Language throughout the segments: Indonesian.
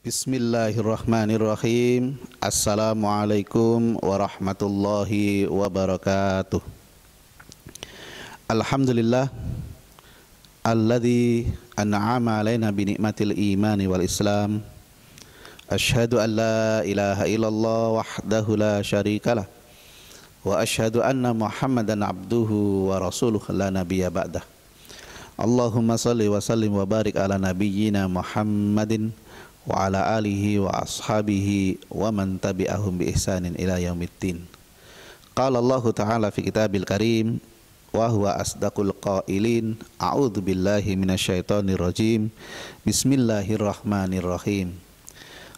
Bismillahirrahmanirrahim. Assalamualaikum warahmatullahi wabarakatuh. Alhamdulillah alladzi an'ama alaina bi ni'matil imani wal islam. Asyhadu an la ilaha illallah wahdahu la syarikalah wa asyhadu anna Muhammadan abduhu wa rasuluh la nabiyya ba'dah. Allahumma salli wa sallim wa barik ala nabiyyina Muhammadin wa ala alihi wa ashabihi wa man tabi'ahum bi ihsanin ila yaumiddin. Qala Allah Ta'ala fi kitabil karim wa huwa asdaqul qailin. A'udzu billahi minasyaitonir rajim. Bismillahirrahmanirrahim.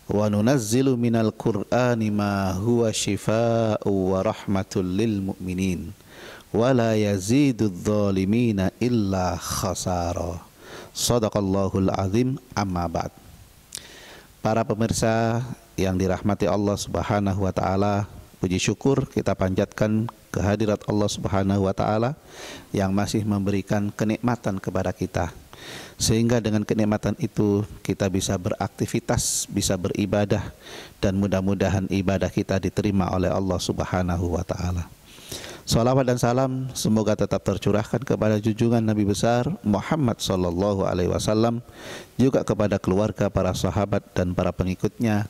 Wa nunazzilu minal qur'ani ma huwa shifaa'u wa rahmatul lil mu'minin wa la yazidudz zalimina illa khasara. Shadaqallahul azim. Amma ba'd. Para pemirsa yang dirahmati Allah Subhanahu wa taala, puji syukur kita panjatkan kehadirat Allah Subhanahu wa taala yang masih memberikan kenikmatan kepada kita. Sehingga dengan kenikmatan itu kita bisa beraktivitas, bisa beribadah, dan mudah-mudahan ibadah kita diterima oleh Allah Subhanahu wa taala. Salawat dan salam semoga tetap tercurahkan kepada junjungan Nabi besar Muhammad sallallahu alaihi wasallam, juga kepada keluarga, para sahabat dan para pengikutnya,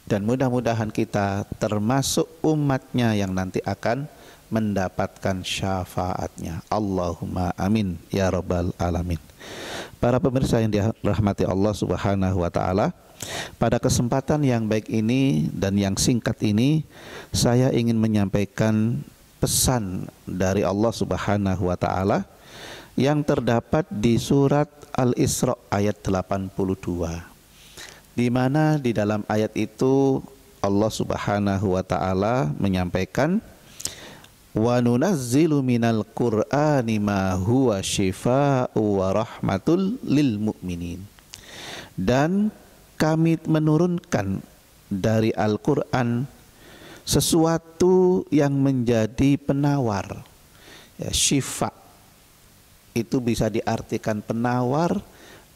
dan mudah-mudahan kita termasuk umatnya yang nanti akan mendapatkan syafaatnya. Allahumma amin ya rabbal alamin. Para pemirsa yang dirahmati Allah Subhanahu wa taala, pada kesempatan yang baik ini dan yang singkat ini saya ingin menyampaikan pesan dari Allah Subhanahu wa taala yang terdapat di surat Al-Isra ayat 82, di mana di dalam ayat itu Allah Subhanahu wa taala menyampaikan, wa nunazzilu minal qur'ani ma huwa syifaa'u wa rahmatul lil mu'minin, dan kami menurunkan dari Al-Qur'an sesuatu yang menjadi penawar, ya, syifa itu bisa diartikan penawar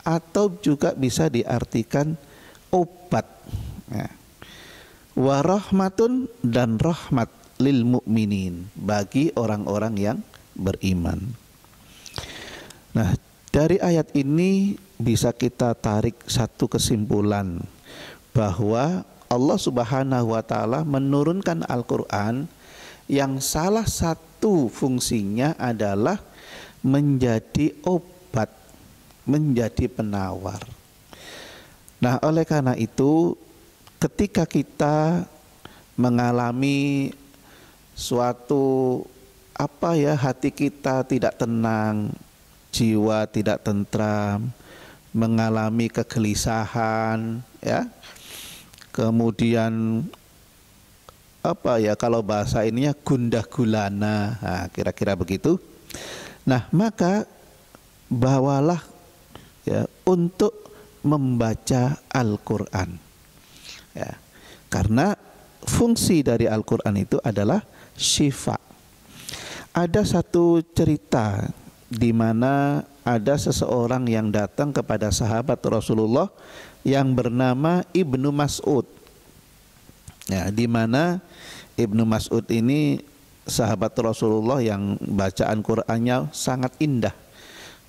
atau juga bisa diartikan obat, ya. Wa rahmatun, dan rahmat lil mu'minin, bagi orang-orang yang beriman. Nah, dari ayat ini bisa kita tarik satu kesimpulan, bahwa Allah Subhanahu wa taala menurunkan Al-Qur'an yang salah satu fungsinya adalah menjadi obat, menjadi penawar. Nah, oleh karena itu ketika kita mengalami suatu hati kita tidak tenang, jiwa tidak tentram, mengalami kegelisahan, ya. Kemudian kalau bahasa ininya gundah gulana, nah, kira-kira begitu. Nah, maka bawalah, ya, untuk membaca Al-Qur'an, ya, karena fungsi dari Al-Qur'an itu adalah syifa. Ada satu cerita di mana ada seseorang yang datang kepada sahabat Rasulullah yang bernama Ibnu Mas'ud, ya, di mana Ibnu Mas'ud ini sahabat Rasulullah yang bacaan Qur'annya sangat indah,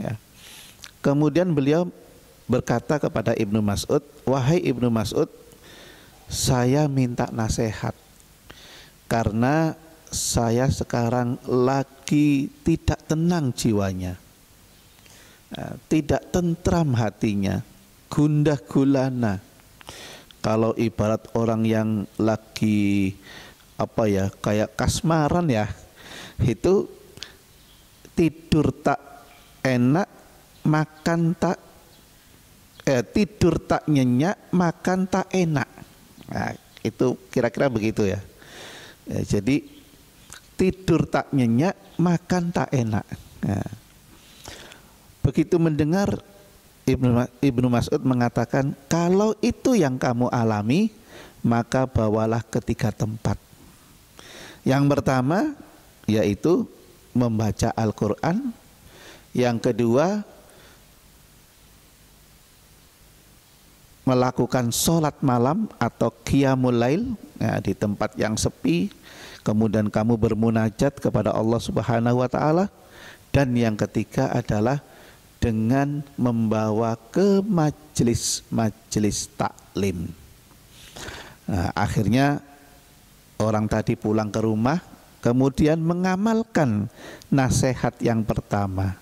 ya. Kemudian beliau berkata kepada Ibnu Mas'ud, wahai Ibnu Mas'ud, saya minta nasihat karena saya sekarang lagi tidak tenang jiwanya, tidak tentram hatinya, gundah gulana. Kalau ibarat orang yang lagi kayak kasmaran, ya, itu tidur tak enak, makan tak tidur tak nyenyak, makan tak enak. Nah, itu kira-kira begitu, ya. Jadi tidur tak nyenyak, makan tak enak. Nah, begitu mendengar, Ibnu Mas'ud mengatakan, kalau itu yang kamu alami, maka bawalah ke 3 tempat. Yang pertama yaitu membaca Al-Qur'an, yang kedua melakukan sholat malam atau qiyamul lail ya, di tempat yang sepi, kemudian kamu bermunajat kepada Allah Subhanahu wa taala, dan yang ketiga adalah dengan membawa ke majelis taklim. Nah, akhirnya orang tadi pulang ke rumah, kemudian mengamalkan nasihat yang pertama,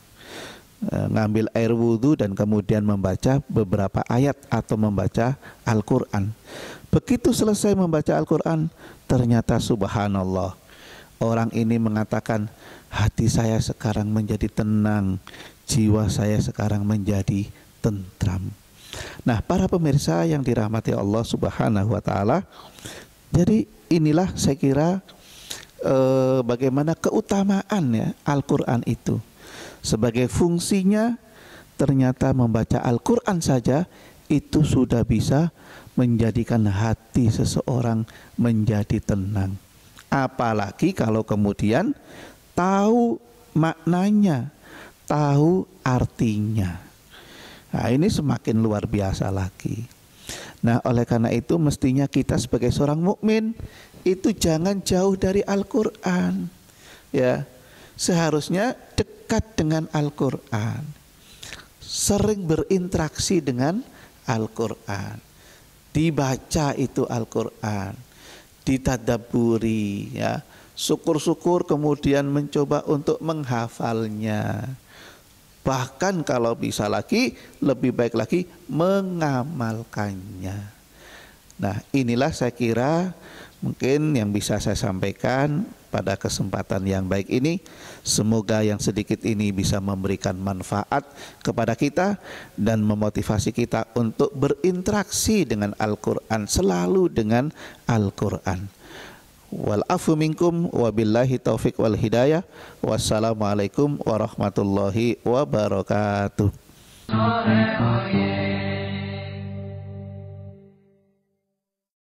ngambil air wudhu dan kemudian membaca beberapa ayat atau membaca Al-Quran. Begitu selesai membaca Al-Quran, ternyata subhanallah, orang ini mengatakan, hati saya sekarang menjadi tenang, jiwa saya sekarang menjadi tentram. Nah, para pemirsa yang dirahmati Allah Subhanahu wa taala, jadi inilah saya kira bagaimana keutamaan ya Al-Quran itu. Sebagai fungsinya, ternyata membaca Al-Quran saja itu sudah bisa menjadikan hati seseorang menjadi tenang. Apalagi kalau kemudian tahu maknanya, tahu artinya. Nah, ini semakin luar biasa lagi. Nah, oleh karena itu mestinya kita sebagai seorang mukmin itu jangan jauh dari Al-Quran. Ya, seharusnya dekat dengan Al-Quran, sering berinteraksi dengan Al-Quran, dibaca itu Al-Quran, ditadaburi ya, syukur-syukur kemudian mencoba untuk menghafalnya, bahkan kalau bisa lagi lebih baik lagi mengamalkannya. Nah, inilah saya kira mungkin yang bisa saya sampaikan pada kesempatan yang baik ini. Semoga yang sedikit ini bisa memberikan manfaat kepada kita dan memotivasi kita untuk berinteraksi dengan Al-Quran, selalu dengan Al-Quran. Wal afu minkum wabillahi taufik wal hidayah. Wassalamualaikum warahmatullahi wabarakatuh.